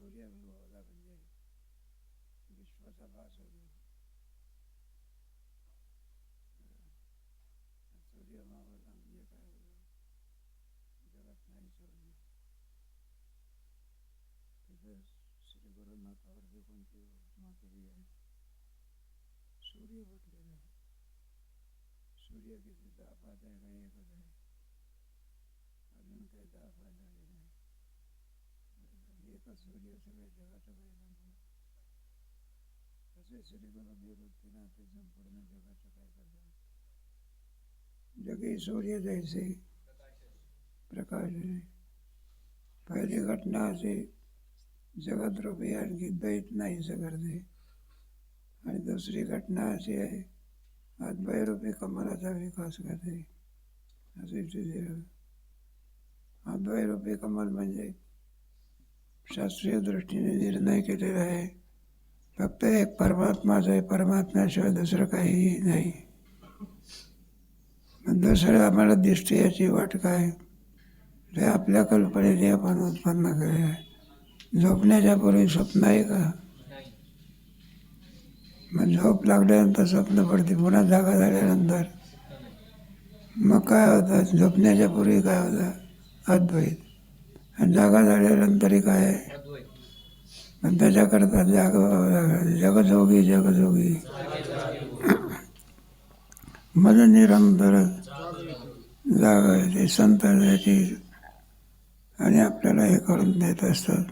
सूर्यविभावला म्हणजे विश्वाचा भास होतो. सूर्य मावळला म्हणजे काय होतं, जगात नाही सोडलं. तिथे श्री गुरुनाथावरती कोणती उपमा केली आहे, सूर्य म्हटलेला आहे. सूर्य किती 10 पाच आहे का एकच आहे, अजून काही 10 पाच झाले नाही. एकच सूर्य सगळ्या जगाचा परिणाम होईल. तसे श्री गुरु निवृत्तीनाथ ते संपूर्ण जगाचं काय करतात. जगे सूर्य जैसे प्रकाश है. पहली घटना से जगत रूपी आणखी द्वैत नाहीसं करते, आणि दुसरी घटना अशी आहे, अद्वैरूपी कमलाचा विकास करते. असे तुझे अद्वैरूपी कमल म्हणजे शास्त्रीय दृष्टीने निर्णय केलेला आहे, फक्त एक परमात्माच आहे, परमात्म्याशिवाय दुसरं काहीही नाही. दुसरं आम्हाला दिसते याची वाट काय, हे आपल्या कल्पनेने आपण उत्पन्न केले आहे. झोपण्याच्या पूर्वी स्वप्न आहे का, मग झोप लागल्यानंतर स्वप्न पडते, पुन्हा जागा झाल्यानंतर मग काय होतं, झोपण्याच्या पूर्वी काय होतं अद्वैत, आणि जागा झाल्यानंतरही काय आहे, पण त्याच्याकरता जगजोगी जगजोगी मन निरंतर जागा संत त्याची आणि आपल्याला हे करून देत असतात.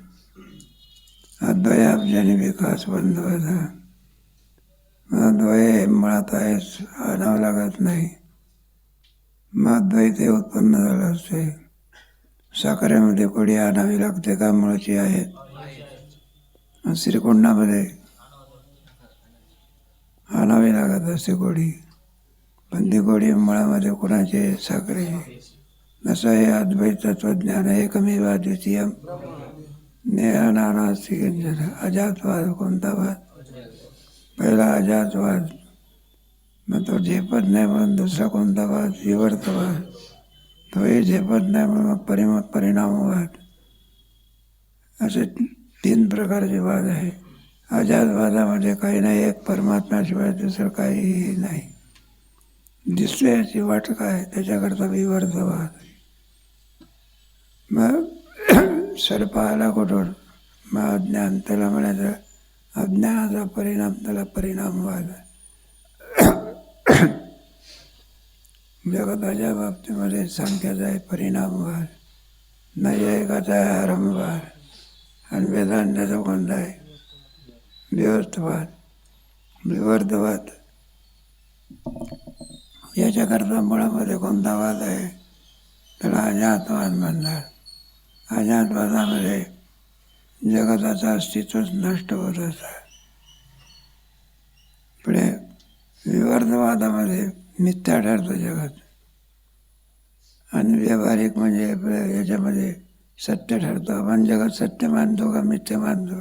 अद्वयाब्जाने विकास बंद होता. अद्वय हे मुळात आहेच, आणावं लागत नाही. मग अद्वैत हे उत्पन्न झालं असते. साखरेमध्ये कोडी आणावी लागते का, मुळची आहेत. श्रीकुंडामध्ये आणावी लागत असते कोडी, पण ती कोडी मुळामध्ये कोणाचे, साखरेची. असं हे अद्वैत तत्वज्ञान एकमेव अद्वितीय नेहा नानास्ति किंचन. अजातवाद कोणता वाद, पहिला अजातवाद, मग तो झेपत नाही म्हणून दुसरा कोणता वाद, विवर्तवाद. तोही झेपत नाही म्हणून मग परिणामवाद. असे 3 प्रकारचे वाद आहे. अजातवादामध्ये काही नाही, एक परमात्म्याशिवाय दुसरं काहीही नाही, दिसते याची वाट काय, त्याच्याकरता विवर्तवाद. मग सर्प आला कुठून, मग अज्ञान, त्याला म्हणायचं अज्ञानाचा परिणाम, त्याला परिणामवाद. जगताच्या बाबतीमध्ये सांख्याचा आहे परिणामवाद, नैयायिकाचा आहे आरंभवाद, आणि वेदांताचा कोणता आहे विवर्तवाद. विवर्तवाद याच्याकरता मुळामध्ये कोणता वाद आहे, त्याला अजातवाद म्हणतात. अजातवादामध्ये जगताचं अस्तित्वच नष्ट होत असतं. पुढे विवर्तवादामध्ये मिथ्या ठरतं जगत, आणि व्यावहारिक म्हणजे याच्यामध्ये सत्य ठरतं. आपण जगत सत्य मानतो का मिथ्या मानतो,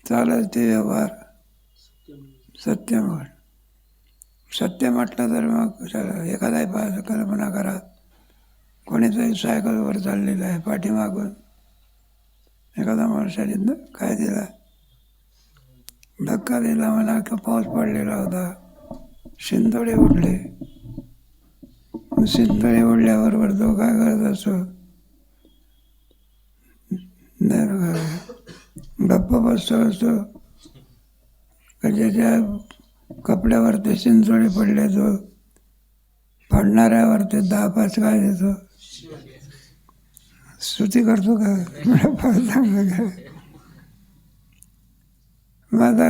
चालत ते व्यवहार सत्य म्हण. सत्य म्हटलं तर मग एखादा कल्पना करा, कोणीतरी सायकलवर चाललेलं आहे, पाठीमागून एखादा माणसाने काय दिला, धक्का दिला, म्हणा की पाऊस पडलेला होता, शिंतोडे उडले. शिंतोडे उडल्याबरोबर तो काय करत असतो, गप्प बसतो असतो. ज्याच्या कपड्यावरती शिंतोडे पडले तो फाडणाऱ्यावरती 10-5 काय देतो, स्तुती करतो का, चांगलं काय. मग आता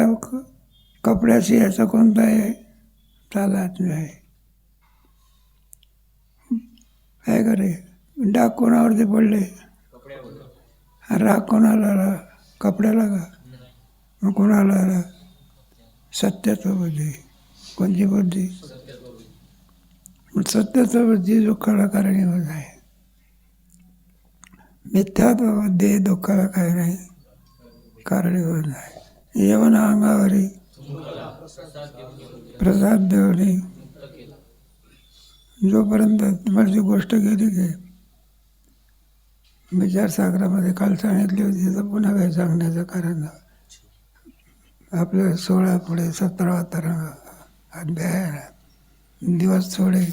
कपड्याशी याचा कोणता आहे तादात्म्य आहे, काय करे. डाग कोणावरती पडले, राग कोणाला आला, कपड्याला का, मग कोणाला आला, सत्यात्व बुद्धी. कोणती बुद्धी, सत्यात्व बुद्धी दुःखाला कारणीभूत आहे. मिथ्यात्व बुद्धी दुःखाला काय नाही कारणीभूत नाही. यवन अंगावरी प्रसाद देवनी, जोपर्यंत तुम्हाला जी गोष्ट गेली की विचारसागरामध्ये काल सांगितली होती तर पुन्हा काही सांगण्याचं कारण नाही. आपल्या 16 पुढे 17 तरंग अध्याय आहे ना. दिवस थोडे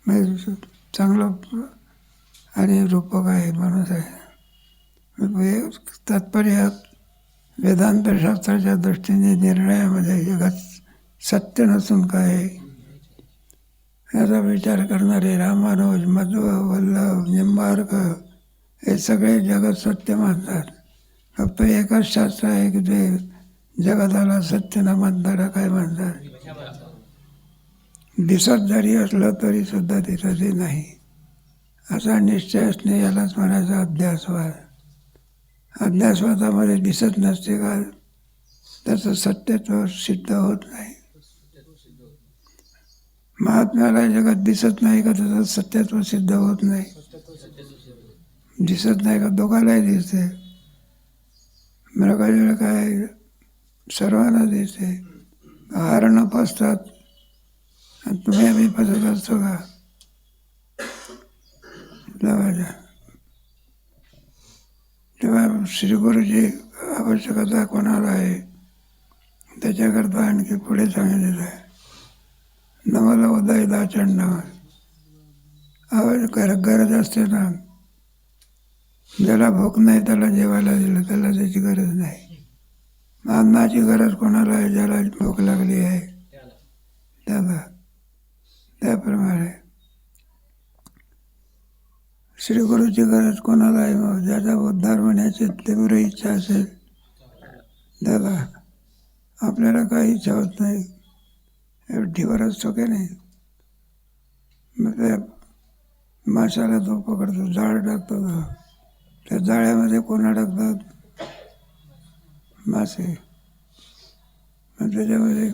म्हणजे चांगलं आणि रूपक आहे, माणूस आहे. तात्पर्य वेदांतशास्त्राच्या दृष्टीने निर्णयामध्ये जगात सत्य नसून काय आहे याचा विचार करणारे रामानुज, मध्व, वल्लभ, निंबार्क हे सगळे जगत सत्य मानतात. फक्त एकच शास्त्र आहे की ते जगताला सत्य न मानताना काय मानतात, दिसत जरी असलं तरी सुद्धा तिथं ते नाही असा निश्चय असणे यालाच म्हणायचं अध्यासवाद. अध्यासवादामध्ये दिसत नसते का त्याचं सत्यत्व सिद्ध होत नाही. महात्म्याला जगात दिसत नाही का त्याचं सत्यत्व सिद्ध होत नाही. दिसत नाही का दोघांनाही दिसते. मृगाला काय सर्वांना दिसते. हरणं फसतात आणि तुम्ही आम्ही फसत असतो का? तेव्हा श्रीगुरूची आवश्यकता कोणाला आहे त्याच्याकरता आणखी पुढे सांगितलेलं आहे. नवल उदय दाचंड गरज असते ना. ज्याला भूक नाही त्याला जेवायला दिलं त्याला त्याची गरज नाही. अन्नाची गरज कोणाला आहे? ज्याला भूक लागली आहे त्याला. त्याप्रमाणे श्रीगुरूची गरज कोणाला आहे? मग ज्याचा उद्धार होण्याची तीव्र इच्छा असेल त्याला. आपल्याला काही इच्छा होत नाही, ढिवर असतो की नाही. मग त्या माशाला तो पकडतो, जाळ टाकतो. त्या जाळ्यामध्ये कोण अडकतात? मासे. मग त्याच्यामध्ये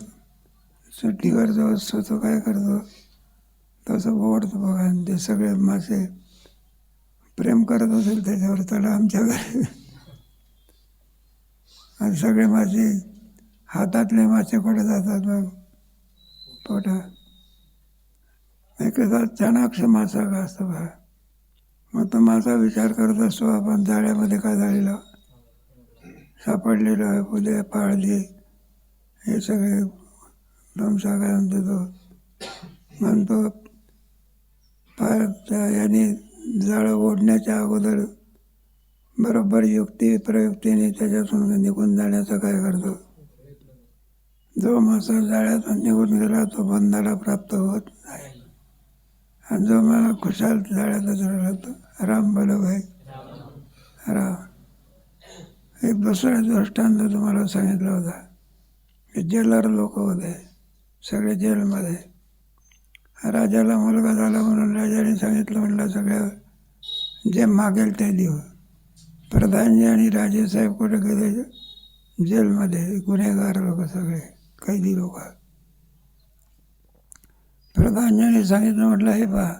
ढिवर जो असतो तो काय करतो? तसं ओढतो बघा. आणि ते सगळे मासे प्रेम करत असेल त्याच्यावर त्याला आमच्या घरी. आणि सगळे मासे हातातले मासे कुठे जातात मग पोटात. एखादा चाणाक्ष मासा का असतो बघा. मग तो मासा विचार करत असतो आपण जाळ्यामध्ये का झालेला सापडलेलं आहे. उद्या पाळली हे सगळे धमसा काय म्हणतो तो म्हणतो. याने जाळं ओढण्याच्या अगोदर बरोबर युक्ती प्रयुक्तीने त्याच्यातून निघून जाण्याचा काय करतो. जो मासा जाळ्यातून निघून गेला तो बंधाला प्राप्त होत नाही. आणि जो मला खुशाल जाळ्यातच राहतो. राम बोलो भाई राम. एक दुसरा दृष्टांत तुम्हाला सांगितला होता की जेलर लोक होते सगळे जेलमध्ये. राजाला मुलगा झाला म्हणून राजाने सांगितलं म्हणलं सगळ्या जे मागेल ते देऊ. प्रधानजी आणि राजेसाहेब कुठे गेले? जेलमध्ये. गुन्हेगार लोक सगळे कैदी लोक. प्रधानजीने सांगितलं म्हटलं हे पहा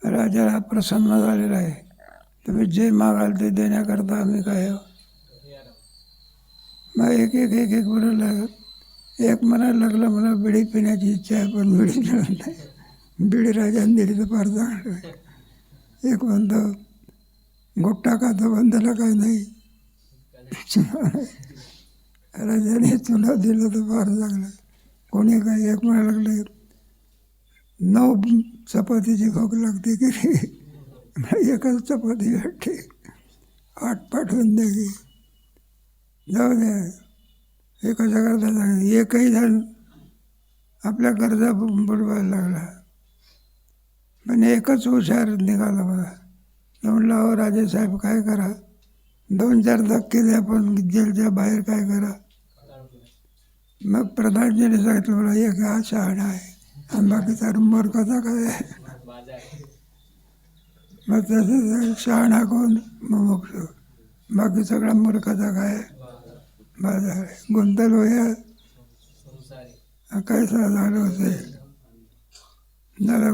राजाला प्रसन्न झालेला आहे, तुम्ही जे मागाल ते देण्याकरता आम्ही काय. मग एक एक एक एक म्हणायला एक म्हणायला लागलं मला बिडी पिण्याची इच्छा आहे पण बिडी मिळत नाही. बिडी राजाने दिली तर फार चांगलं. एक म्हणतो गोट्टा खातो पण त्याला काय नाही. राजाने चुना दिलं तर फार चांगलं. कोणी काय एक म्हणायला लागले 9 चपातीची भूक लागते की एकच चपाती भेटते 8 पाठवून द्या की. जाऊ द्या हे कशा करता सांग. एकही जण आपल्या गरजा बुडवायला लागला. पण एकच हुशार निघाला बघा. म्हटलं अहो राजेसाहेब काय करा 2-4 धक्के द्या पण जेलच्या बाहेर काय करा. मग प्रधानजीने सांगितलं मला एक हा शहाणा आहे आणि बाकीचा मूर्खाचा काय आहे. मग तसं शहाणा कोण? मुमुक्षू. बाकी सगळा मूर्खाचा काय बाजार आहे. गुंतल होया काय झालं होते. जरा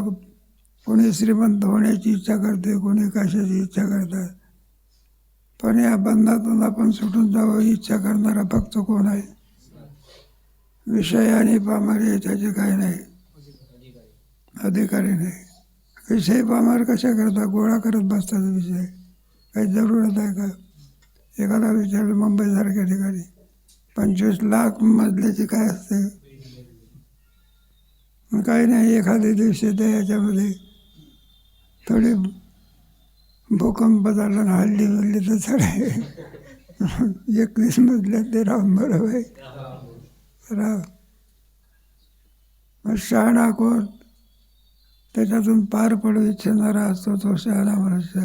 कोणी श्रीमंत होण्याची इच्छा करते, कोणी कशाची इच्छा करतात. पण या बंधातून आपण सुटून जावं ही इच्छा करणारा फक्त कोण आहे? विषय आणि पामारी त्याचे काही नाही, अधिकारी नाही. विषय पामार कशा करता गोळा करत बसतात विषय. काही जरूरत आहे का? एखादा विचारलं मुंबईसारख्या ठिकाणी 25 लाख मजल्याची काय असते? काही नाही, एखाद्या दिवशी ते याच्यामध्ये थोडी भूकंप झाला ना हल्ली हल्ली तर साडे 21 मजल्यात ते राहून बरं आहे राव. मग शहाणा कोण? त्याच्यातून पार पडू इच्छिणारा असतो तो शहाणा मनुष्य.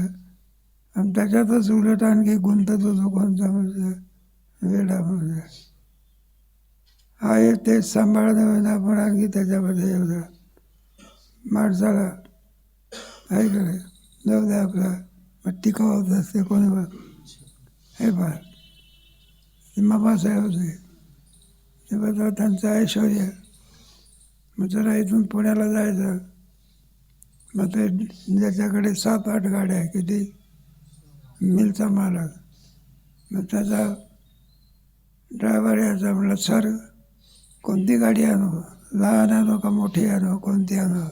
आणि त्याच्यातच उलट आणखी गुंतत होतो कोणता मनुष्य? वेडा मनुष्य. आहे तेच सांभाळणं होईना आपण आणखी त्याच्यामध्ये एवढं माणसाला आहे का नाही? जाऊ द्या आपला मग टिकाव होत असते कोणी बघ. हे फार मामासाहेब होते ते बघा त्यांचं ऐश्वर्य. मग जरा इथून पुण्याला जायचं, मग ते ज्याच्याकडे 7-8 गाड्या आहे किती मिलचा मालक, मग त्याचा ड्रायव्हर यायचा म्हणलं सर कोणती गाडी आणू, लहान आणू का मोठी आणू, कोणती आणू?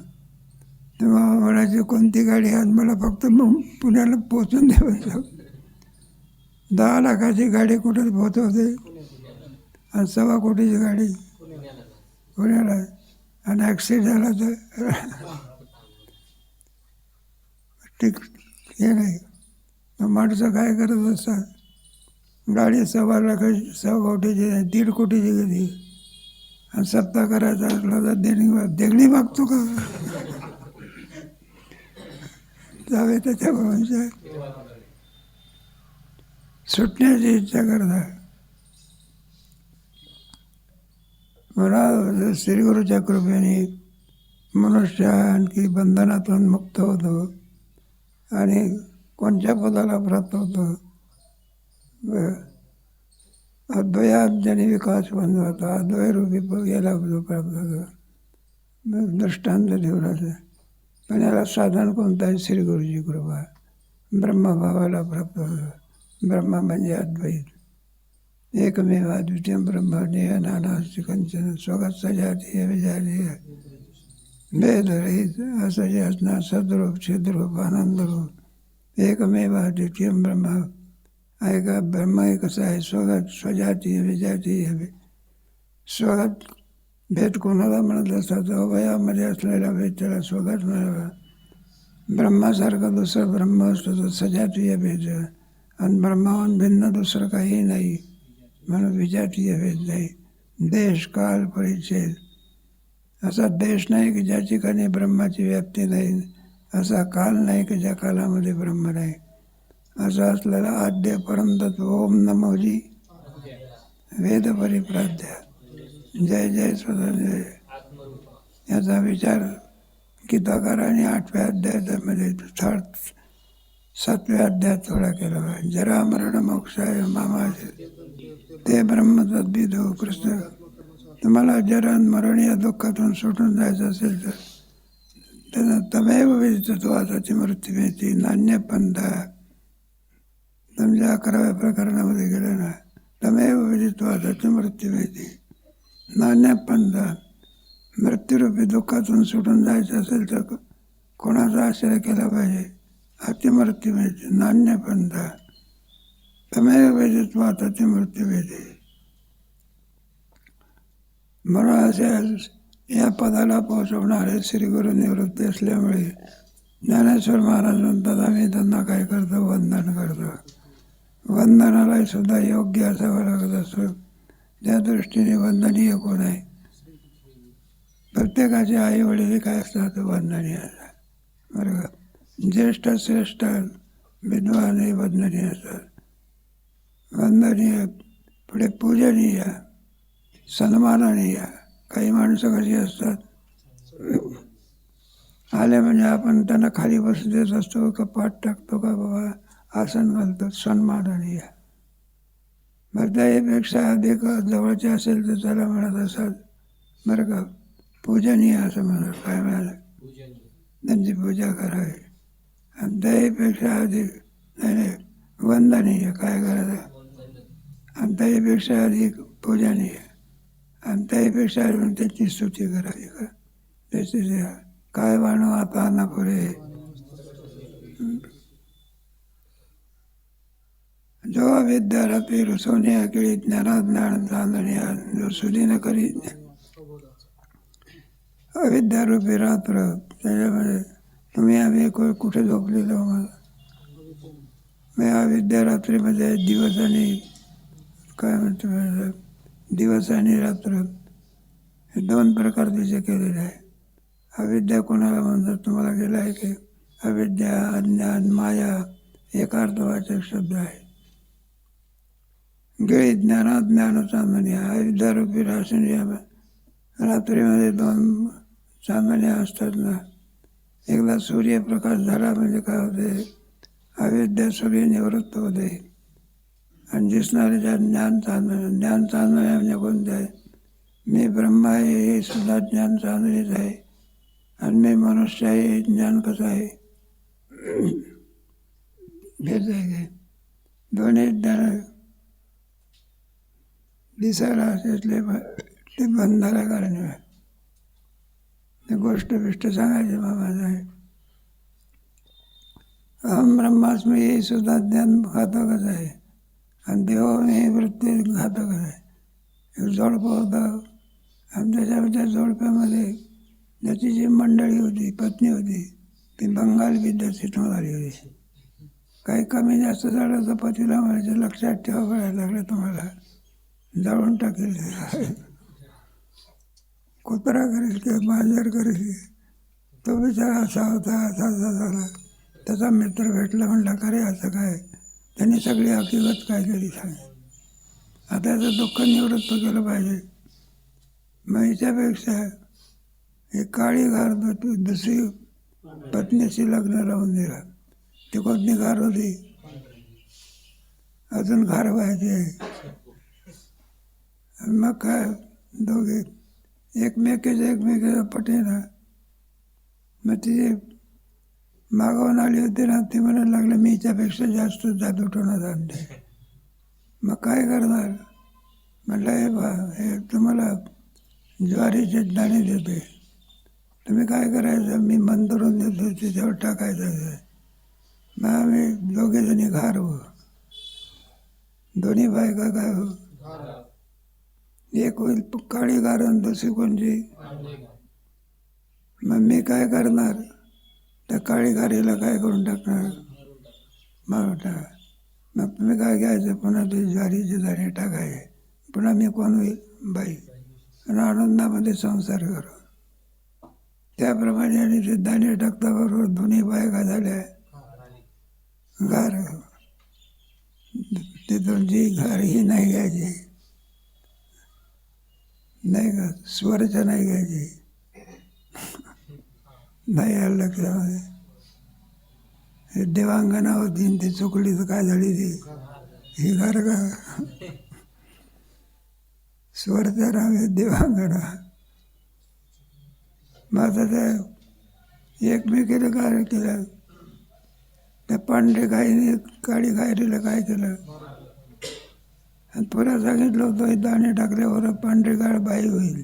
तेव्हा म्हणायची कोणती गाडी आण मला फक्त मग पुण्याला पोचून द्यावं. 10 लाखाची गाडी कुठे पोचवते आणि 1.25 कोटीची गाडी पुण्याला. आणि ॲक्सिडेंट झाला तर ठीक हे नाही. मग माणसं काय करत असतात, गाडी 1.25 लाखाची 1.25 कोटीची 1.5 कोटीची गेली आणि सप्ताह करायचा असला तर देगणी मागतो का? जावे त्याच्या म्हणजे सुटण्याची इच्छा करता. मला श्रीगुरूच्या कृपेने मनुष्य आणखी बंधनातून मुक्त होतो आणि कोणत्या पदाला प्राप्त होतो? अद्वयात विकास बंद होता. अद्वयरूपी याला प्राप्त होतो. दृष्टांत देवराचं. पण याला साधन कोणतं आहे? श्रीगुरूची कृपा. ब्रह्मभावाला प्राप्त होतो. ब्रह्म म्हणजे अद्वैत. एकमेव अद्वितीय ब्रह्म नेह नानास्ति कंचन स्वगत सजातीय विजातीय भेदरहित असंच असणार सद्रूप छिद्रूप आनंदरूप एकमेव अद्वितीय ब्रह्म आहे का? ब्रह्म हे कसं आहे? स्वगत स्वजातीय विजातीय. स्वगत भेद कोणाला म्हणत असतात? अवयवामध्ये असलेला भेद त्याला स्वगत म्हणावा. ब्रह्मासारखं दुसरं ब्रह्म असतं तर सजातीय भेद. आणि ब्रह्माहून भिन्न दुसरं काही नाही म्हणून विजातीय भेद नाही. देश काल परिच्छेद असा देश नाही की ज्या ठिकाणी ब्रह्माची व्याप्ती नाही, असा काल नाही की ज्या कालामध्ये ब्रह्म नाही. असं असलेला आद्य परमतत्व ओम नमोजी वेद परिप्राध्या जय जय स्वतः जय. याचा विचार गीताकाराने 8व्या अध्यायामध्ये 7व्या अध्यायात थोडा केला पाहिजे. जरा मरण मोक्षाय मामाचे ते ब्रह्म तद्विदो कृष्ण. तुम्हाला जरा मरण या दुःखातून सुटून जायचं असेल तर त्यानं तमेव विदितत्वाची मृत्यू मिळते. नान्यपंथा तुमच्या 11व्या प्रकरणामध्ये गेलं ना, तमेव विदितत्वाची मृत्यू मिळते. नान्यपंथा मृत्यूरूपी दुःखातून सुटून जायचं असेल तर कोणाचा आश्रय केला पाहिजे? अतिमृत्यू मिळते. नान्यपंथा तमेव विदितत्वाची मृत्यू मिळते. म्हणून असे या पदाला पोहोचवणारे श्रीगुरू निवृत्ती असल्यामुळे ज्ञानेश्वर महाराज म्हणतात आम्ही त्यांना काय करतो? वंदन करतो. वंदनालाही सुद्धा योग्य असावं लागत असतो. त्या दृष्टीने वंदनीय कोण आहे? प्रत्येकाचे आई वडील काय असतात? वंदनीय असतात. बरं का? ज्येष्ठ श्रेष्ठ विद्वान हे वंदनीय असतात. वंदनीय पुढे पूजनीय सन्माननीय. काही माणसं कशी असतात, आले म्हणजे आपण त्यांना खाली बसू देत असतो का पाठ टाकतो का बाबा आसन घालतो. सन्माननीय. मग त्यापेक्षा अधिक जवळचे असेल तर त्याला म्हणत असाल बरं का पूजनीय असं म्हणत. काय म्हणाल? त्यांची पूजा करावी. आणि त्यापेक्षा अधिक नाही वंदनीय काय करायचं. आणि त्यापेक्षा अधिक पूजनीय. आणि त्यापेक्षा त्याची स्तुती करावी का त्याची काय वाणू आता न पुरे. जो अविद्या रात्री सोन्या केळी ज्ञानात ज्ञान चांदण्या जो सुधी न करी. अविद्यारूपी रात्र त्याच्यामध्ये तुम्ही आम्ही कुठे झोपलेलो मला. मी अविद्या रात्रीमध्ये दिवस आणि काय म्हणतो दिवस आणि रात्र हे दोन प्रकार तिचे केलेले आहे. अविद्या कोणाला म्हणतात तुम्हाला गेलं आहे की अविद्या अज्ञान माया एकार्थवाचक शब्द आहे. गिळी ज्ञानात ज्ञान चांदण्या अविद्यारूपी रात्रीमध्ये दोन चांदण्या असतात ना. एकदा सूर्यप्रकाश झाला म्हणजे काय होते अविद्या सगळी निवृत्त होते आणि दिसणारे ज्या ज्ञान चांदण्या म्हणजे कोणते आहे. मी ब्रह्मा आहे हे सुद्धा ज्ञान चांदणीच आहे आणि मी मनुष्य आहे हे ज्ञान कसं आहे हेच आहे. दोन्ही ज्ञान दिसायला असले ते बंधाला कारण ते गोष्ट बिष्ट सांगायची बाबा आहे. अहम ब्रह्मास्मी हे सुद्धा ज्ञान घातकच आहे आणि देव हे वृत्ती घातकच आहे. एक जोडपं होतं आणि त्या जोडप्यामध्ये त्याची जी मंडळी होती पत्नी होती ती बंगाल विद्या शिकून आली होती. काही कमी जास्त झालं तर पतीला म्हणायचं लक्षात ठेवा कळायला लागलं तुम्हाला जाळून टाकेल कुत्रा करेल किंवा मांजर करेल. तो बिचारा असा होता असा झाला. त्याचा मित्र भेटला म्हणला का रे असं काय. त्यांनी सगळी हकीकत काय केली सांग. आता याचं दुःख निवृत्त केलं पाहिजे. मग हिच्यापेक्षा हे काळी घार दुसरी पत्नीशी लग्न लावून दिला. ती कोणती घार होती अजून घार व्हायची. मग काय दोघे एकमेकीचा पटेना. मग ती मागवून आली होती ना ती म्हणायला लागलं मी हिच्यापेक्षा जास्त जादूटोणा जाणते. मग काय करणार म्हटलं हे तुम्हाला ज्वारीचे दाणे देते तुम्ही काय करायचं मी मंतरून देतो त्याच्यावर टाकायचं. मग आम्ही दोघेजणी घार हो दोन्ही बायका काय हो एक होईल काळी घार आणि दुसरी कोणची. मग मी काय करणार त्या काळी घारीला काय करून टाकणार मग तुम्ही काय घ्यायचं पुन्हा ते ज्वारीचे दाणे टाकायचे. पुन्हा मी कोण होईल बाई आणि आनंदामध्ये संसार करू. त्याप्रमाणे आणि ते दाणे टाकताबरोबर दोन्ही बायका झाल्या घार. ते दोनची घार ही नाही घ्यायची नाही का स्वरच्या नाही घ्यायची नाही आलं लक्षामध्ये. हे देवांगना होती ती चुकली तर काय झाली ती ही घर का स्वरचं नाव आहे देवांगना. मग आता त्या एकमेकीला काय केलं त्या पांढरे गाईने काळी गायरीला काय केलं आणि पुन्हा सांगितलं होतं हे दाणे टाकल्यावर पांढरी गाय बाई होईल.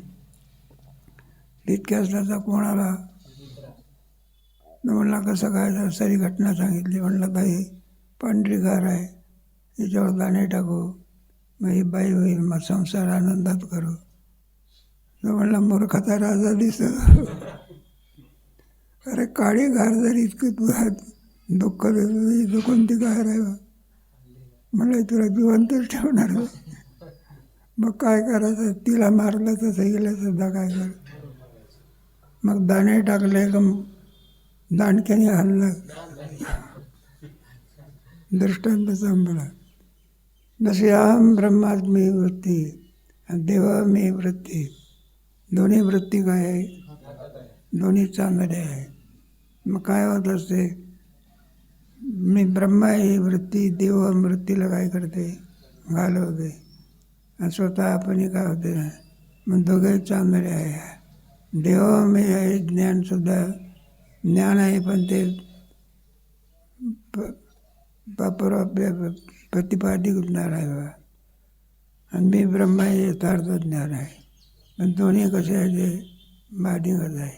तितक्याच त्याचा कोणाला म्हणला कसं काय सारी घटना सांगितली. म्हणलं बाई पांढरी गार आहे त्याच्यावर दाणे टाकू मग ही बाई होईल मग संसार आनंदात करू. तो म्हणला मूर्खता राजा दिसत. अरे काळी घार जरी इतकं तुला दुःख देतो कोणती गार आहे म्हणलं तुला जिवंतच ठेवणार. मग काय करायचं तिला मारलं तसं गेलं सुद्धा काय कर. मग दाणे टाकले का दाणक्याने हल्लं दृष्टांत संपला. जशी अहम ब्रह्मास्मी वृत्ती आणि देवामी वृत्ती दोन्ही वृत्ती काय आहे दोन्ही चांगले आहे. मग काय होत असते मी ब्रह्मा ही वृत्ती देव वृत्तीला काय करते घालवते आणि स्वतः आपण काय होते ना मग दोघे चांगले आहे. देवामी आहे ज्ञानसुद्धा ज्ञान आहे पण ते प्रतिपादिक ज्ञान आहे आणि मी ब्रह्मा हे यथार्थ ज्ञान आहे. पण दोन्ही कसे आहे ते बाधिकच आहे.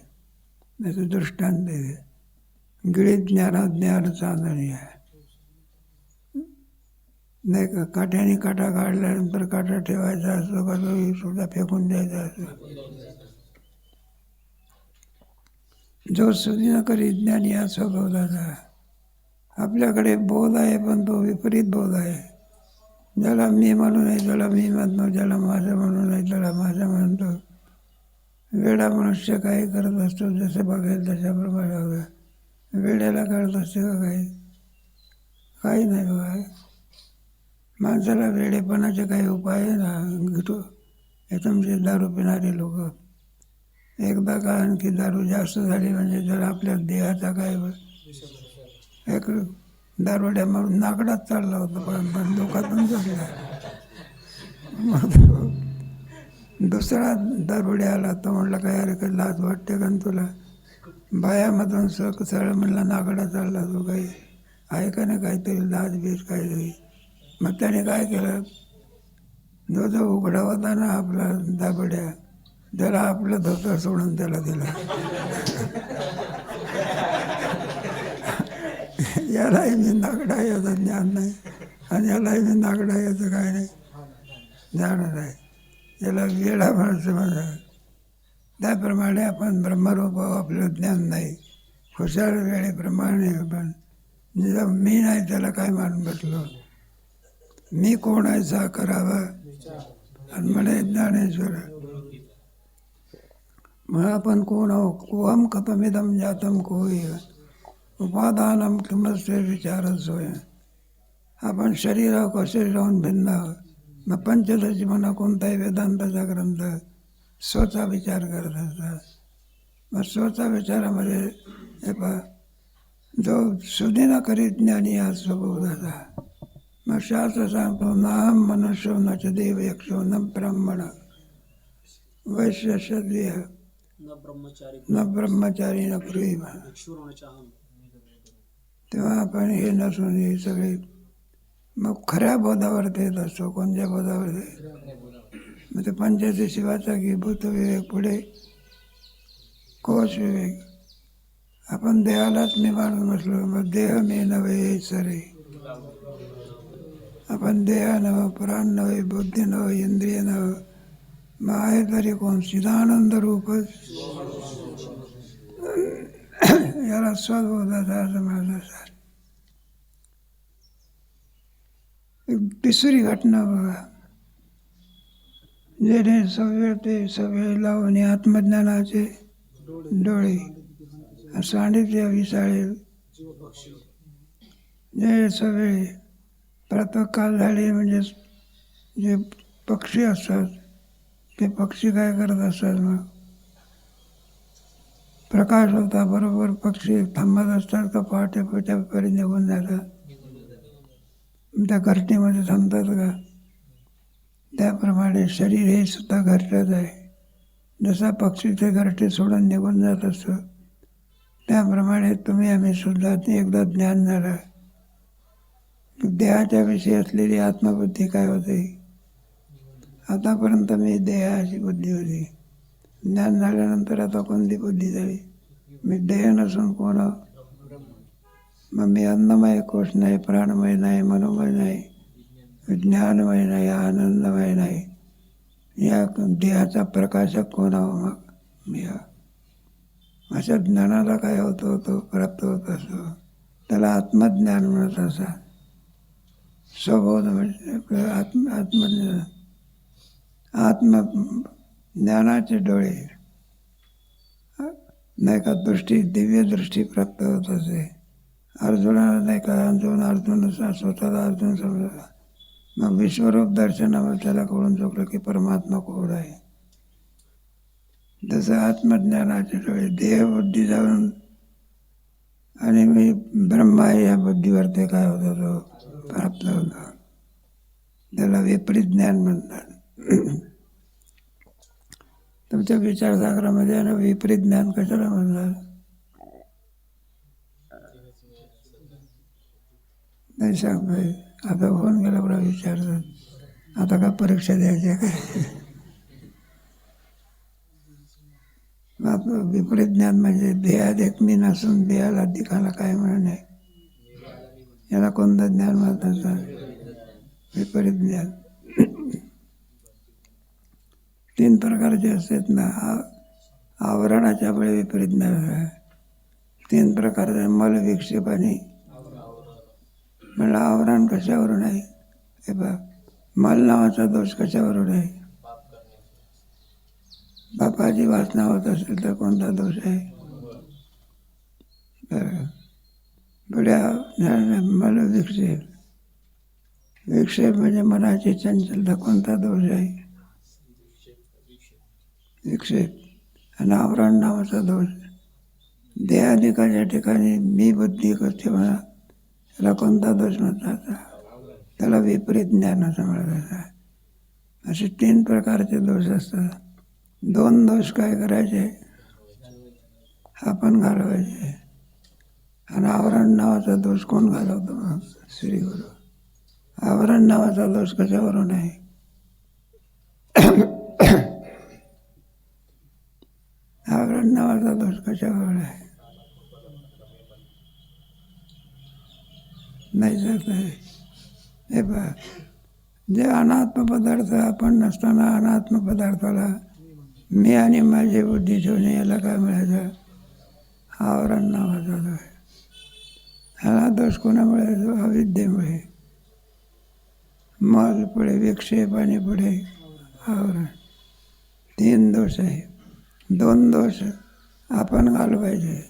त्याचं दृष्टांत आहे. गिळीत ज्ञानात ज्ञान चांदणी आहे. नाही का, काठ्याने काटा काढल्यानंतर काटा ठेवायचा असतो का तो सुद्धा फेकून द्यायचा असतो. जो सुधीन करी ज्ञान या स्वभावाचा. आपल्याकडे बोध आहे पण तो विपरीत बोध आहे. ज्याला मी म्हणू नये त्याला मी म्हणतो, ज्याला माझं म्हणू नये त्याला माझं म्हणतो. वेडा मनुष्य काही करत असतो, जसं बघेल त्याच्याप्रमाणे बघा. वेड्याला कळत असते का काही नाही बघा. माणसाला वेडेपणाचे काही उपाय आहे ना घेतो. हे तुमचे दारू पिणारे लोक एकदा का आणखी दारू जास्त झाली म्हणजे जर आपल्या देहाचा काय एक दारुड्या मारून नाकडात चालला होता पण दुखातून जगला. दुसरा दारुड्या आला तर म्हटलं काय अरे काही लाज वाटते का तुला. बायामधून सरळ म्हणला नाकडा चालला तो काही आहे का नाही काहीतरी लाज बीज काहीतरी. मग त्याने काय केलं, जो जो उघडा होता ना आपला दाबड्या त्याला आपलं धोतर सोडून त्याला दिला. यालाही मी नागडा याचं ज्ञान नाही आणि यालाही मी नागडा याचं काय नाही ज्ञान नाही. याला वेळा माणसं म्हणतात. त्याप्रमाणे आपण ब्रह्मरूप आपलं ज्ञान नाही. हुशार वेळेप्रमाणे आपण मी नाही त्याला काय मानून बसलो. मी कोण आहे सा करावा आणि म्हणे ज्ञानेश्वर. मग आपण कोण आहो. कोहम कथमिदम जातम कोय उपादानम किमस्ते विचारच होय. आपण शरीर आहो का शरीराहून भिन्न आहोत. मग पंचदशी म्हणा कोणताही वेदांताचा ग्रंथ स्वतः विचार करत असतात. मग स्वतः विचारामध्ये हे पहा, जो सुधीना करीत ज्ञानी हा स्वबोधाचा. मग शास्त्र सांगतो नाहम मनुष्यो न च देव यक्षो न ब्राह्मण वैश्य क्षत्रिय न ब्रह्मचारी न प्रेम. तेव्हा आपण हे नसून हे सगळे मग खऱ्या बोधावरती येत असतो. कोणत्या बोधावरती. मग ते पंचायती शिवाचा की भूत विवेक पुढे कोश विवेक. आपण देहालाच मी मानून बसलो. मग देह मी नव्हे सरे. आपण देह नव्हे, प्राण नव्हे, बुद्धी नव्हे, इंद्रिय नव्हे. मग आहे तरी कोण. चिदानंद रूपच. याला स्वबोधाचा असं माझा सर. एक तिसरी घटना बघा. जेणे सवेळ ते सवेळ लावून आत्मज्ञानाचे डोळे सांडित्य विसाळेल. जे सवेळे प्रातःकाल झाले म्हणजे जे पक्षी असतात ते पक्षी काय करत असतात. मग प्रकाश होता बरोबर पक्षी थांबत असतात का पहाटे पहाटेपर्यंत निघून जातात. त्या घरटीमध्ये थांबतात का. त्याप्रमाणे शरीर हे सुद्धा घरटच आहे. जसा पक्षी ते घरटे सोडून निघून जात असतो त्याप्रमाणे तुम्ही आम्ही सुद्धा एकदा ज्ञान झालं. देहाच्या विषयी असलेली आत्मबुद्धी काय होते. आतापर्यंत मी देहाची बुद्धी होती. ज्ञान झाल्यानंतर आता कोणती बुद्धी झाली. मी देह नसून कोण. मग मी अन्नमय कोश नाही, प्राणमय नाही, मनोमय नाही, विज्ञानमय नाही, आनंदमय नाही. या देहाचा प्रकाशक कोण आहो. मग मी अशा ज्ञानाला काय होतो तो प्राप्त होत असतो. त्याला आत्मज्ञान म्हणत असतात. स्वबोध म्हणजे आत्मज्ञान. आत्मज्ञानाचे डोळे नाही का दृष्टी दिव्य दृष्टी प्राप्त होत असे. अर्जुनाला नाही का अर्जुन स्वतःला अर्जुन समजला. मग विश्वरूप दर्शनावर त्याला कळून चुकलं की परमात्मा कोण आहे. जसं आत्मज्ञानाचे डोळे देहबुद्धी जाऊन आणि मी ब्रह्म आहे या बुद्धीवर ते काय होतं तो प्राप्त होता. त्याला विपरीत ज्ञान म्हणतात. तुमच्या विचारसागरामध्ये ना विपरीत ज्ञान कशाला म्हणतात. नाही सांगतोय आता होऊन गेला बरा विचारतात. आता का परीक्षा द्यायची काय. आता विपरीत ज्ञान म्हणजे देहात एक मी नसून देहाला दिखाला काय म्हणून आहे, याला कोणतं ज्ञान म्हणतात? विपरीत ज्ञान. 3 प्रकारचे असतात ना. आवरणाच्या वेळी विपरीत ज्ञान आहे. 3 प्रकारचे मल, विक्षेप आणि म्हणलं. आवरण कशावरून आहे? हे बघ, मल नावाचा दोष कशावरून आहे? बापाची वासना होत असेल तर कोणता दोष आहे? बड्या मल, विक्षेप. विक्षेप म्हणजे मनाची चंचलता, कोणता दोष आहे? विक्षेप. आणि आवरण नावाचा दोष देहाधिकाच्या ठिकाणी मी बुद्धी करते म्हणा, त्याला कोणता दोष म्हणतात? त्याला विपरीत ज्ञान असं म्हणतात. असे 3 प्रकारचे दोष असतात. 2 दोष काय करायचे? आपण घालवायचे. आणि आवरण नावाचा दोष कोण घालवतो? श्री गुरु. आवरण नावाचा दोष कशावरून आहे? आवरण नावाचा दोष कशावरून आहे? नाही जात आहे. हे पहा, जे अनात्म पदार्थ आपण नसताना अनात्म पदार्थाला मी आणि माझी बुद्धी ठेवणे, याला काय म्हणायचं? आवरण नावाचा दोष. ह्याला दोष कोणामुळे येतो? अविद्येमुळे. मल पुढे विक्षेप आणि पुढे आवरण. 3 दोष आहे. 2 दोष आपण घालवायचे.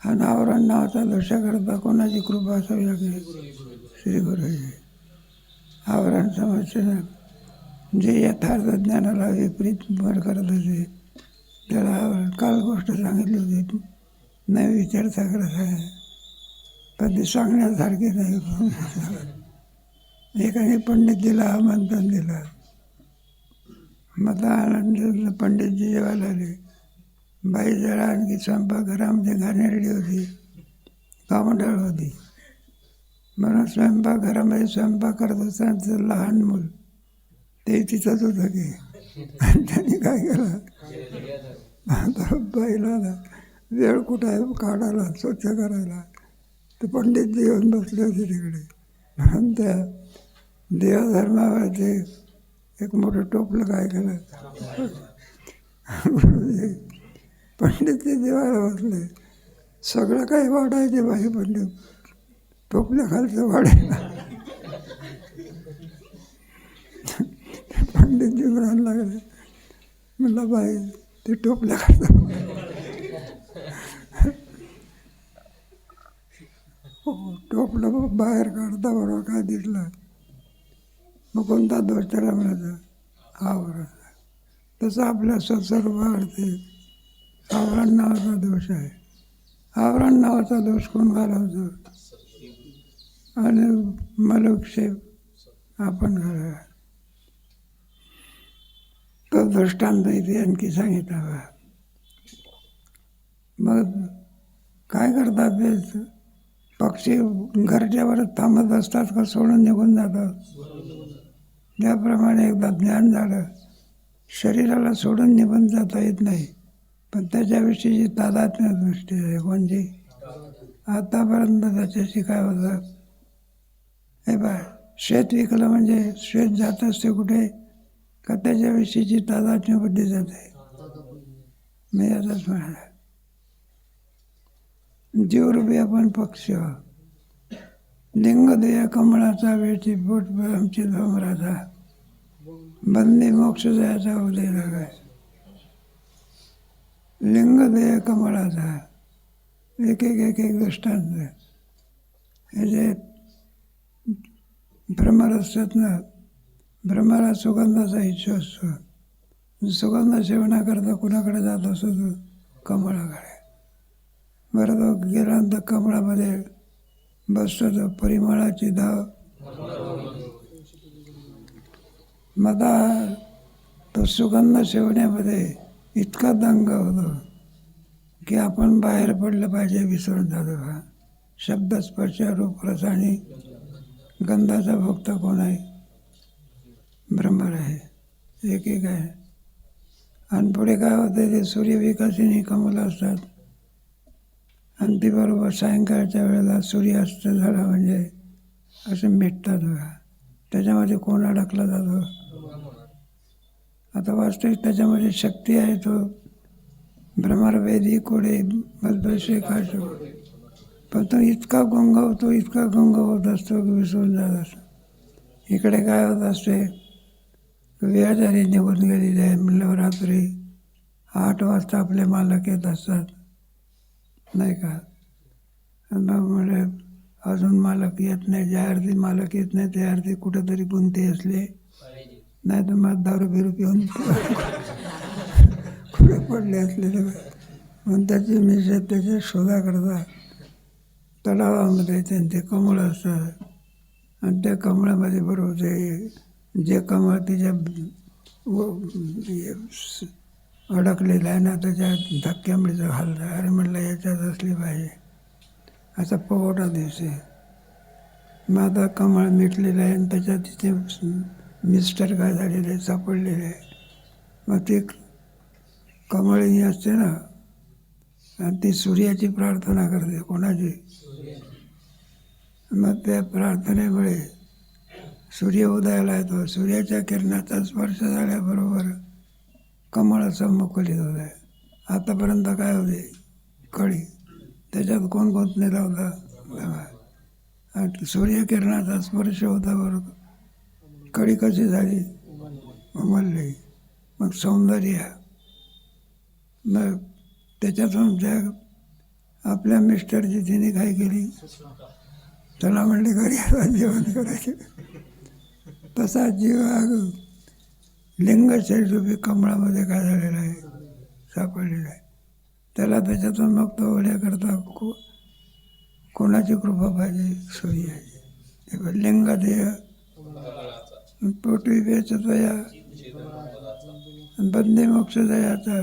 आणि आवरण नावाचा दोषाकरता कोणाची कृपा असावी लागली? श्री गुरुजी. आवरण समजते. जे यथार्थ ज्ञानाला विपरीत भर करत असे त्याला आवरण. काल गोष्ट सांगितली होती, नाही विचारता करत आहे, पण ती सांगण्यासारखी नाही. एकाने पंडित दिला, आमंत्रण दिलं. मग आनंद पंडितजी जेवायला आले. बाई जरा आणखी स्वयंपाकघरामध्ये घाणेरडी होती, कामडाळ होती. म्हणून स्वयंपाकघरामध्ये स्वयंपाक करत असताना लहान मूल ते तिथंच होतं की. त्यांनी काय केलं, आता बाईला वेळ कुठं आहे काढायला, स्वच्छ करायला, ते पंडितजी येऊन बसले होते तिकडे. म्हणून त्या देवधर्मावरती एक मोठं टोपलं काय केलं, पंडित ते देवाला बसले. सगळं काही वाढायचे बाई पंडित, टोपल्या खालचं वाढायला. पंडितजी म्हणायला लागले, म्हणलं बाई ते टोपल्या खालचं. टोपलं बाहेर काढता बरोबर काय दिसलं, मग कोणता दोष त्याला म्हणायचा? आवरण. तसं आपल्या स्वस्वरूपावरती आवरण नावाचा दोष आहे. आवरण नावाचा दोष कोण घालवतो? आणि मलविक्षेप आपण घालावा. तो दृष्टांत इथे आणखी सांगितला. मग काय करतात ते पक्षी? घरच्यावर थांबत असतात का सोडून निघून जातात? ज्याप्रमाणे एकदा ज्ञान झालं, शरीराला सोडून निघून जाता येत नाही, पण त्याच्याविषयीची तादात्म्य दृष्टी आहे. कोणची? आतापर्यंत त्याच्याशी काय होतं? हे बा, शेत विकलं म्हणजे शेत जात असते कुठे? का त्याच्याविषयीची तादात्म्य बुद्धी जाते. मी याचाच म्हणाला, जीवरूपी आपण पक्ष. लिंगदेय कमळाचा वेळची बोट आमची डोंगराचा, बंदी मोक्ष जायचा उदय लागाय. लिंगदेय कमळाचा एक एक एक एक दृष्टांत. हे जे भ्रमर असतात ना, भ्रमरा सुगंधाचा इच्छा असतो. सुगंध सेवनाकरता कुणाकडे जात असतो? तो कमळाकडे. बरं, तो गेल्यानंतर कमळामध्ये बसतो, तो परिमळाची धाव. मग तो सुगंध सेवण्यामध्ये इतका दंग होतो की आपण बाहेर पडलं पाहिजे विसरून जातो. हा शब्द, स्पर्श, रूप, रस आणि गंधाचा भोक्ता कोण आहे? भ्रमर आहे. एक एक आहे. आणि पुढे काय होतं ते सूर्यविकासिनी कमलं असतात आणि ती बरोबर सायंकाळच्या वेळेला सूर्यास्त झाला म्हणजे असे मिटतात बघा. त्याच्यामध्ये कोण अडकला जातो? आता वास्तविक त्याच्यामध्ये शक्ती आहे. तो भ्रमरवेदी कोडे मधबसे काशो, पण तो इतका गंगवत असतो की विसरून जात असतो. इकडे काय होत असते, वेळाचारी निघून गेलेली आहे म्हणल्यावर रात्री 8 वाजता आपले मालक येत असतात नाही का. आणि मग म्हणजे अजून मालक येत नाही, ज्या अर्धी मालक येत नाही त्या अर्धी कुठेतरी गुंते असले, नाही तर मग दारू बिरू पिऊन पुढे पडले असलेले म्हणून त्याची मिसेस त्याच्या शोधा करता तलावामध्ये त्यांचे कमळ असतात आणि त्या कमळामध्ये बरोबर ते जे कमळ तिच्या अडकलेलं आहे ना त्याच्या धक्क्यामुळे हलतं. अरे म्हटलं याच्यात असली पाहिजे असा पवोटा दिवशी. मग आता कमळ मिटलेलं आहे आणि त्याच्यात तिथे मिस्टर काय झालेले आहे, सापडलेले आहे. मग ते कमळी असते ना आणि ती सूर्याची प्रार्थना करते. कोणाची? मग त्या प्रार्थनेमुळे सूर्य उदयाला येतो. सूर्याच्या किरणाचा स्पर्श झाल्याबरोबर कमळाचं मुखलित होत आहे. आतापर्यंत काय होते? कळी. त्याच्यात कोण गुंतलेला होता? आणि सूर्यकिरणाचा स्पर्श होता बरोबर कळी कशी झाली? उमलली. मग सौंदर्य. मग त्याच्यातून त्या आपल्या मिस्टरची तिने काय केली? त्याला म्हणले घरी आता जेवण करायचे. तसा जीव लिंगशैरूपी कमळामध्ये काय झालेला आहे? सापडलेला आहे. त्याला त्याच्यातून मग तो होण्याकरता कोणाची कृपा पाहिजे? सूर्याची. लिंगदेह पोटी वेचतया बंदे मोक्ष दयाचा.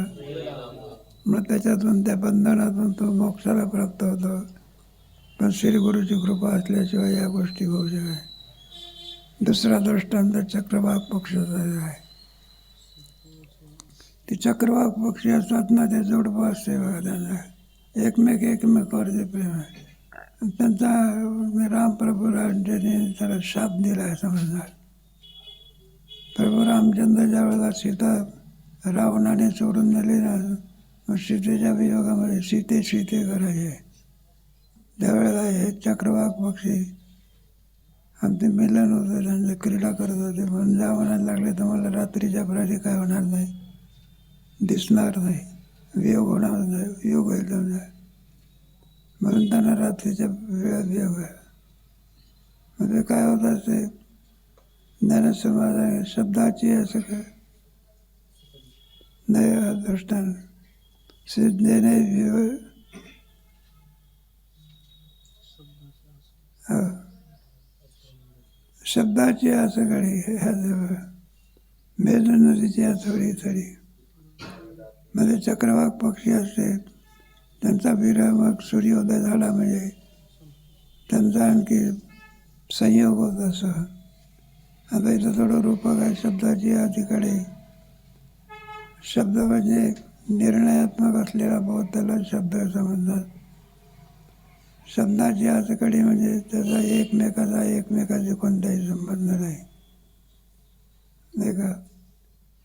मग त्याच्यातून त्या बंधनातून तो मोक्षाला प्राप्त होतो. पण श्रीगुरूची कृपा असल्याशिवाय या गोष्टी होऊ शकत. दुसरा दृष्टांत चक्रवाक पक्षाचा आहे. ते चक्रवाक पक्षी असतात ना, ते जोडपं असते बघा त्यांना, एकमेकावर जे प्रेम आहे. त्यांचा रामप्रभू राजाने त्याला शाप दिला आहे समजणार. प्रभू रामचंद्र ज्या वेळेला सीता रावणाने सोडून नेली ना, मग सीतेच्या वियोगामध्ये सीते करायचे. त्यावेळेला हे चक्रवाक पक्षी आमचे मिलन होतं, त्यांचं क्रीडा करत होते. म्हणून ज्या म्हणायला लागले तर मला रात्रीच्या प्रहरी काय होणार नाही, दिसणार नाही, वियोग होणार नाही, वियोग एकदम नाही. म्हणून त्यांना रात्रीच्या वेळात वियोग आहे. म्हणजे काय होत असते ज्ञानसमाज शब्दाची असं काय नाही दृष्टांत सिद्धेने शब्दाची असं घडी ह्या मेघ नदीची थोडी मध्ये चक्रवाक पक्षी असते. त्यांचा विरह मग सूर्योदय झाला म्हणजे त्यांचा आणखी संयोग होत असं. आता इथं थोडं रूपक आहे शब्दाची आधीकडे. शब्द म्हणजे निर्णयात्मक असलेला बोध, त्याला शब्द समजतात. शब्दाची आजकडे म्हणजे त्याचा एकमेकाशी कोणताही संबंध नाही का.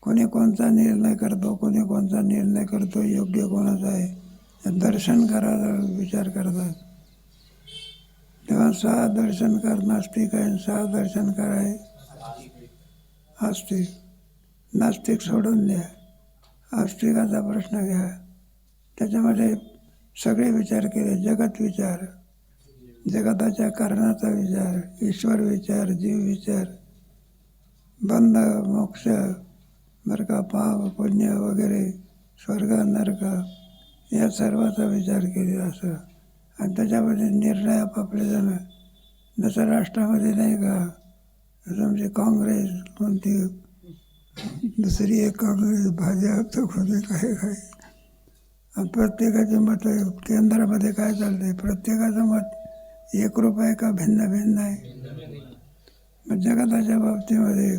कोणी कोणता निर्णय करतो, कोणी कोणता निर्णय करतो, योग्य कोणाचा आहे दर्शन करायचा विचार करतात. तेव्हा 6 दर्शनकार नास्तिक आहे, 6 दर्शनकार आहे आस्तिक. नास्तिक सोडून द्या, आस्तिकाचा प्रश्न घ्या. त्याच्यामध्ये सगळे विचार केले. जगत विचार, जगताच्या कारणाचा विचार, ईश्वर विचार, जीव विचार, बंध मोक्ष बरं का, पाप पुण्य वगैरे, स्वर्ग नरक, या सर्वाचा विचार केलेला असं. आणि त्याच्यामध्ये निर्णय आपापले जण. जसं राष्ट्रामध्ये नाही का, म्हणजे काँग्रेस कोणती दुसरी एक काँग्रेस, भाजप तर कोणते काय आणि प्रत्येकाचे मत केंद्रामध्ये काय चालतंय, प्रत्येकाचं मत एकरूप आहे का भिन्न आहे. मग जगताच्या बाबतीमध्ये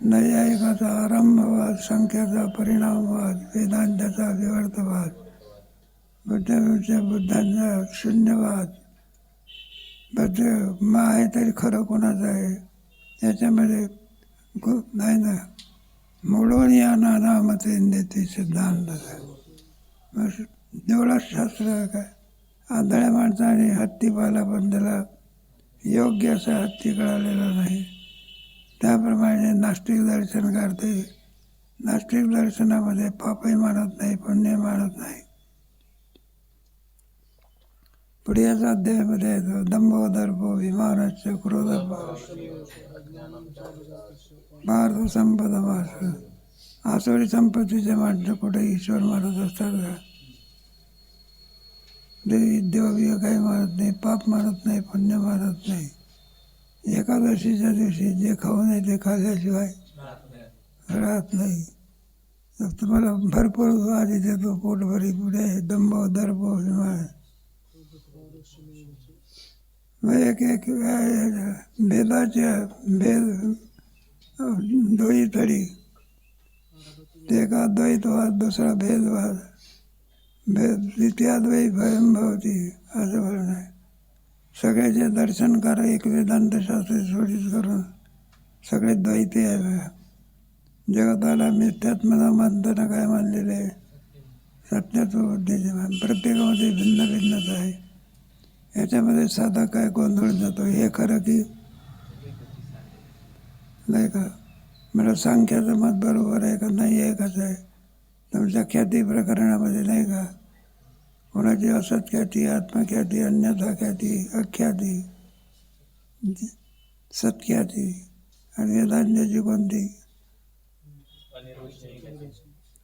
नैयायिकाचा आरंभवाद, सांख्याचा परिणामवाद, वेदांताचा विवर्तवाद, बुद्धांचा शून्यवाद, मग आहे तरी खरं कोणाचं आहे याच्यामध्ये नाही ना. मोडून या नानामते नेते सिद्धांत जेवढं शास्त्र काय आंधळ्या माणसाने हत्ती पाहिला पण त्याला योग्य असा हत्ती कळालेला नाही. त्याप्रमाणे नास्तिक दर्शन करते. नास्तिक दर्शनामध्ये पापही मानत नाही, पुण्य मानत नाही. पुढे याचा अध्यायामध्ये येतो दंभो दर्पो विमानश्च क्रोध भारत संपदा मास. आसुरी संपत्तीचे माणसं कुठे ईश्वर मानत असतात का? देव काही मानत नाही, पाप मानत नाही, पुण्य मानत नाही. एकादशीच्या दिवशी जे खाऊ नये ते खाल्ल्याशिवाय राहत नाही. तर तुम्हाला भरपूर आधी देतो पोटभरी. पुढे दंभ दर्प विमान. एक एक भेदाच्या भेद दोही तरी. एक अद्वैतवाद, दुसरा भेदवाद. द्वितीयाद्वैत भयम भवती असं म्हणणं आहे. सगळ्याचे दर्शन करा एक वेदांतशास्त्र सोडीत करून सगळे द्वैती आहे. जगताला मिथ्यात्मना मानताना काय मानलेले आहे? सत्यात्व बुद्धीचे मान. प्रत्येकामध्ये भिन्न भिन्नता आहे. याच्यामध्ये साधा काय गोंधळ जातो. हे खरं की नाही का? मला सांख्याचं मत बरोबर आहे का नाही आहे कसं आहे? तुमच्या ख्याती प्रकरणामध्ये नाही का कोणाची असत ख्याती, आत्मख्याती, अन्यथा ख्याती, अख्याती, सत्ख्याती आणि वेदांताची कोणती?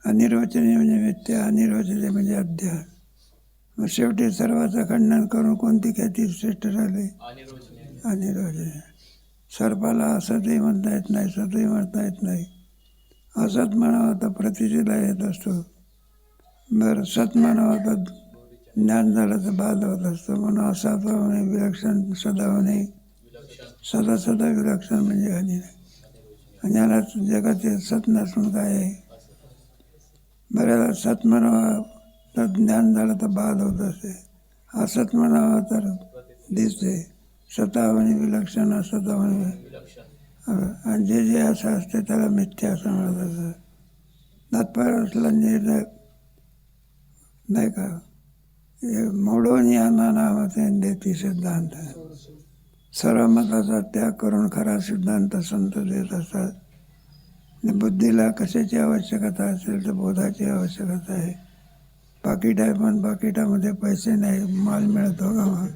अनिर्वचनीय म्हणजे मिथ्या, अनिर्वचनीय म्हणजे अध्यास. मग शेवटी सर्वाचं खंडन करून कोणती ख्याती श्रेष्ठ झाली? अनिर्वचनीय. सर्पाला असतही म्हणता येत नाही, सतही म्हणता येत नाही. असत म्हणावं तर प्रतिशीला येत असतो. बरं सत म्हणावं तर ज्ञान झालं तर बाद होत असतं. म्हणून असाच होणे विलक्षण, सदा होणे सदा सदा विलक्षण म्हणजे हानी नाही. आणि याला जगाचे सत नसून काय आहे? बऱ्याला सत म्हणावं तर ज्ञान झालं तर बाद होत असते. असत म्हणावं तर दिसते. सता होणे विलक्षण, असता होणे. आणि जे जे असं असते त्याला मिथ्या असं म्हणत असतं. तात्पर्य असला निर्णय नाही का? मोडून या नानामते देती सिद्धांत. सर्व मताचा त्याग करून खरा सिद्धांत संत देत असतात. बुद्धीला कशाची आवश्यकता असेल तर बोधाची आवश्यकता आहे. पाकिट आहे पण पाकिटामध्ये पैसे नाही, माल मिळतो का?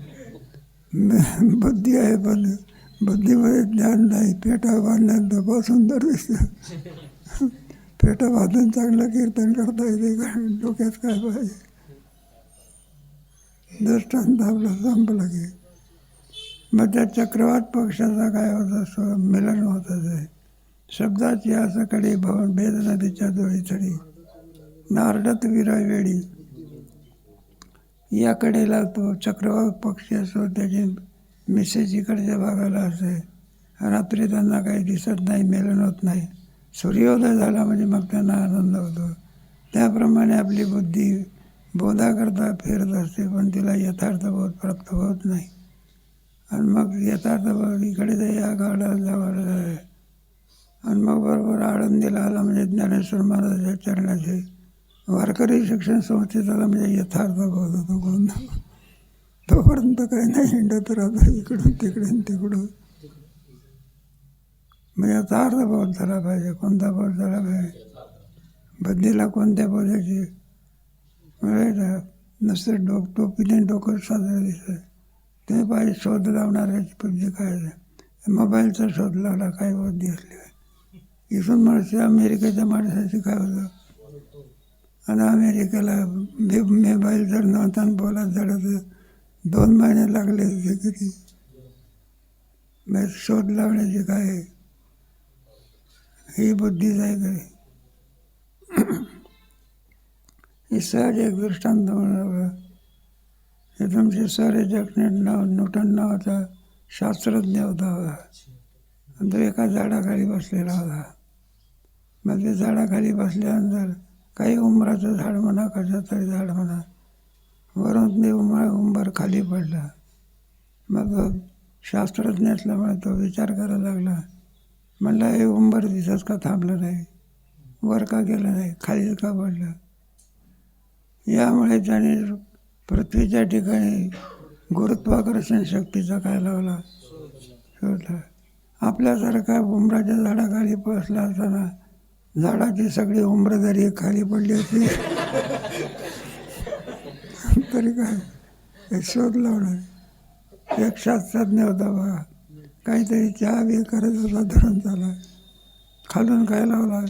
बुद्धी आहे पण बुद्धीमध्ये ज्ञान नाही. पेटा बांधल्यानंतर बहुत सुंदर दिसतं. पेटा बांधून चांगलं कीर्तन करता येते का? डोक्यात काय पाहिजे? दृष्टांत आपलं संपलं की मग त्या चक्रवात पक्षाचा काय होत असतो? मिलन होतच आहे. शब्दाची आसकडे भवन भेद नदीच्या दोळीचडी नारडत विरा वेळी. या कडेला तो चक्रवात पक्षी असतो, त्याची मिसेस इकडच्या भागाला असते. रात्री त्यांना काही दिसत नाही, मिलन होत नाही. सूर्योदय झाला म्हणजे मग त्यांना आनंद होतो. त्याप्रमाणे आपली बुद्धी बोधाकरता फिरत असते पण तिला यथार्थबोध प्राप्त होत नाही. आणि मग यथार्थबोध इकडे तर या गावाला जावं आहे. आणि मग बरोबर आळंदीला आला म्हणजे ज्ञानेश्वर महाराजाच्या चरणाचे वारकरी शिक्षण संस्थेत आला म्हणजे यथार्थबोध होतो. कोण तोपर्यंत काही नाही, हिंडत राहतो इकडून तिकडून तिकडून. मग यथार्थबोध झाला पाहिजे. कोणता बोध झाला पाहिजे? बुद्धीला कोणत्या बोधाची म्हणजे नुसतं टोपीने डोकं साजरं दिसतं. ते पाहिजे शोध लावणाऱ्याची पूज्य काय मोबाईलचा शोध लावला काय बुद्धी असली. इथून माणसं अमेरिकेच्या माणसाची काय होतं? आणि अमेरिकेला मोबाईल जर नव्हता बोलत झालं तर 2 महिने लागले होते किती. शोध लावण्याची काय ही बुद्धीच आहे काय? हे सहज एक दृष्टांत म्हणून हे तुमचे सर न्यूटन नावाचा शास्त्रज्ञ होता. आणि तो एका झाडाखाली बसलेला होता. मग ते झाडाखाली बसल्यानंतर काही उंबराचं झाड म्हणा, कशाचं तरी झाड म्हणा, वरून ते उंबर खाली पडला. मग शास्त्रज्ञ असल्यामुळे तो विचार करायला लागला. म्हणला, हे उंबर दिसत का थांबलं नाही, वर का गेलं नाही, खाली का पडलं? यामुळे त्याने पृथ्वीच्या ठिकाणी गुरुत्वाकर्षण शक्तीचा काय लावला, शोधला. आपल्यासारखा उंबराच्या झाडाखाली बसला असताना झाडाची सगळी उंबर जरी खाली पडली असती तरी काय हे शोध लावणार. एक शास्त्रज्ञ होता बघा, काहीतरी चहा बी करत होता, धरून चाला, खालून काय लावला,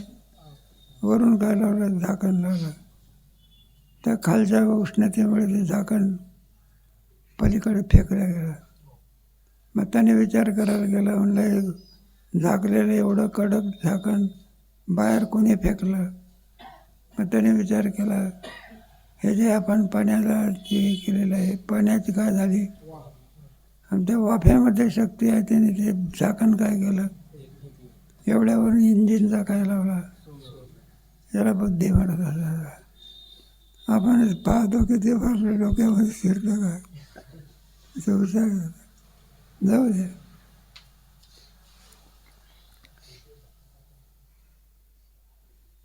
वरून काय लावलं, झाकण लावलं. त्या खालच्या उष्णतेमुळे ते झाकण पलीकडे फेकलं गेलं. मग त्याने विचार करायला गेला, म्हणलं झाकलेलं एवढं कडक झाकण बाहेर कोणी फेकलं? मग त्याने विचार केला, हे जे आपण पाण्याला जे केलेलं आहे, पाण्याची काय झाली, आणि त्या वाफ्यामध्ये शक्ती आहे, त्याने ते झाकण काय केलं, एवढ्यावरून इंजिनचा काय लावला. याला बुद्धी म्हणत असं. आपण पाहतो की ते आपल्या डोक्यामध्ये शिरलं काय, असं विचार जाऊ दे.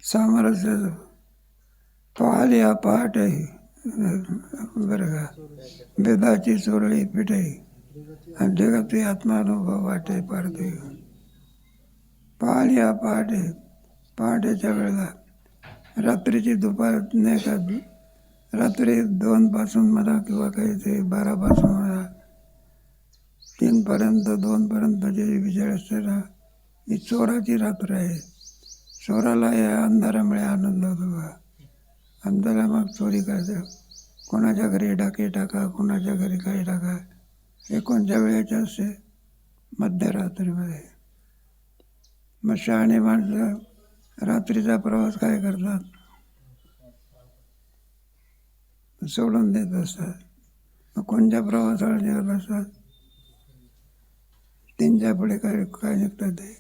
सामरस्य पाहिल्या पहाटे, बरं का, वेदाची चोरळी पिठई आणि जगती आत्मानुभव वाटे पारते. पाहिल्या पहाटे, पहाटेच्या वेळेला, रात्रीची दुपार नाही का, रात्री 2 म्हणा किंवा काही ते 12 म्हणा, 3 2 जे विजय असते ना, ही चोराची रात्र आहे. चोराला या अंधारामुळे आनंद होतो बा. अंधारा मग चोरी करायचं, कोणाच्या घरी डाके टाका, कोणाच्या घरी काही टाका. हे कोणत्या वेळेच्या असते, मध्यरात्रीमध्ये. मग शहाणे माणसं रात्रीचा प्रवास काय करतात, सोडून देत असतात. मग कोणत्या प्रवासाला निघत असतात, 3च्या पुढे काय काय निघतात ते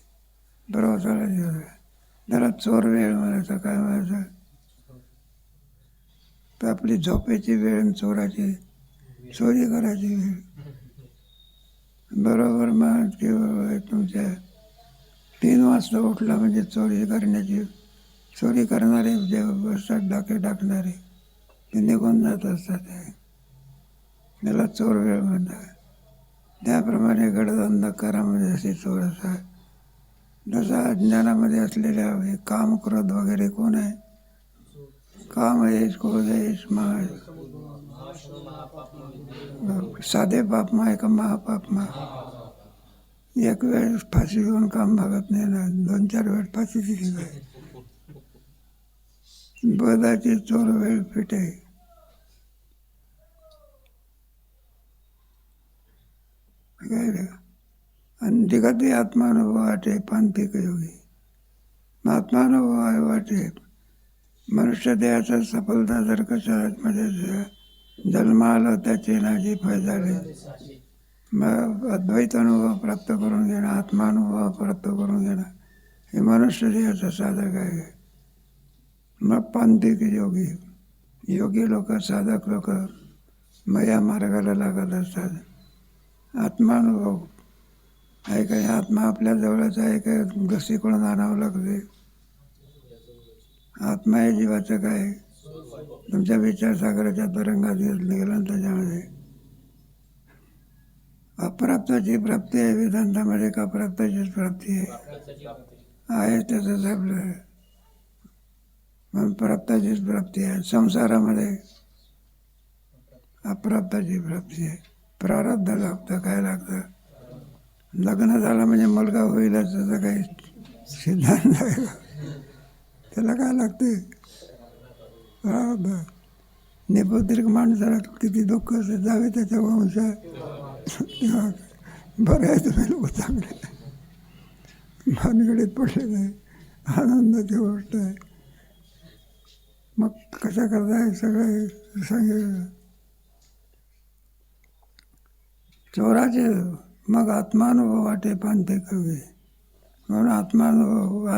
प्रवासाला निघतात. त्याला चोर वेळ म्हणायचं, काय म्हणायचं, तर आपली झोपेची वेळ आणि चोराची चोरी करायची वेळ बरोबर. मग किंवा तुमच्या 3 वाजता उठला म्हणजे चोरी करण्याची, चोरी करणारे जे बसतात डाके टाकणारे ते निघून जात असतात. त्याला चोर वेळ म्हणतात. त्याप्रमाणे गडद अंधकारामध्ये असे चोर असतात. जसा अज्ञानामध्ये असलेल्या काम, क्रोध वगैरे कोण आहे, काम आहेस, क्रोध आहेस, माय साधे पाप माय का महापाप मा. एक वेळ फाशी घेऊन काम भागत नाही ना, 2-4 वेळ फाशी दिली पाहिजे. बदाची चोर वेळ पिटे. काय रे, आणि जगती आत्मानुभव वाटे पांथिक योगी. आत्मानुभव वाटे मनुष्य देहाचा सफलता जर कशा म्हणजे जन्मा आला त्याचे नाजी फायदाले. मग अद्वैत अनुभव प्राप्त करून घेणं, आत्मानुभव प्राप्त करून घेणं, हे मनुष्य देहाचं साधक आहे. मग पांथिक योगी, योगी लोक, साधक लोक मग या मार्गाला लागत असतात. आत्मानुभव आहे काय, आत्मा आपल्या जवळच आहे काय, घसीकडून आणावं लागते. आत्मा हे जीवाचं काय, तुमच्या विचारसागराच्या तरंगात गेला त्याच्यामध्ये. अप्राप्ताची प्राप्ती आहे वेदांतामध्ये, का प्राप्ताचीच प्राप्ती आहे त्याचंच आपलं. मग प्राप्ताचीच प्राप्ती आहे. संसारामध्ये अप्राप्ताची प्राप्ती आहे. प्रारब्ध लागतं, काय लागतं, लग्न झालं म्हणजे मुलगा होईलच त्याचा काही सिद्धांत आहे. त्याला काय लागते, प्रारब्ध. निपुत्रिक माणसाला किती दुःख असते, जावे त्याच्या वंशात बरं आहे, तुम्ही लोक चांगले भानगडीत पडले नाही, आनंदाची गोष्ट आहे. मग कशा करताय सगळं सांगितलं. चोराचे मग आत्मानुभव वाटे पांथे कवी. म्हणून आत्मानुभव,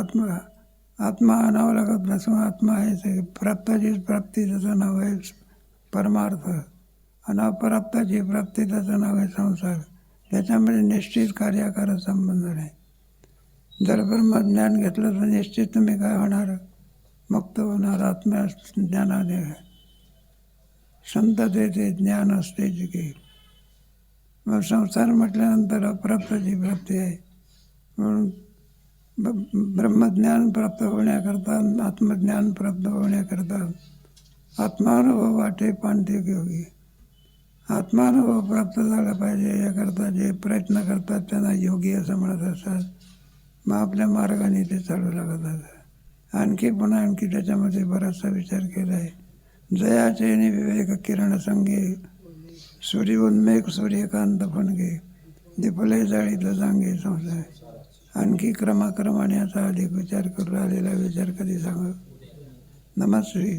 आत्मा आणावं लागत नसून आत्मा आहे ते प्राप्ताचीच प्राप्ती त्याचं नाव आहे परमार्थ, आणि अप्राप्ताची प्राप्ती त्याचं नाव आहे संसार. त्याच्यामध्ये निश्चित कार्याकार संबंध नाही. जर ब्रह्मज्ञान घेतलं तर निश्चित तुम्ही काय होणार? मुक्त होणार. आत्मज्ञानाने शांततेचे ज्ञान असते की. मग संसार म्हटल्यानंतर अप्राप्ताची प्राप्ती आहे. म्हणून ब्रह्मज्ञान प्राप्त होण्याकरता, आत्मज्ञान प्राप्त होण्याकरता आत्मानुभव वाटे पांथिक योगी. आत्मानुभव प्राप्त झाला पाहिजे याकरता जे प्रयत्न करतात त्यांना योगी असं म्हणत असतात. मग आपल्या मार्गाने ते चालू लागत असतात. आणखी पुन्हा आणखी त्याच्यामध्ये बराचसा विचार केला आहे. जयाचे विवेक किरण संगे, सूर्य उन्मेघ सूर्यकांत फणगे, दिपले जाळीत जांगे संसार. आणखी क्रमाक्रमाने याचा अधिक विचार करू राहिलेला विचार कधी सांगू. नमस्ते.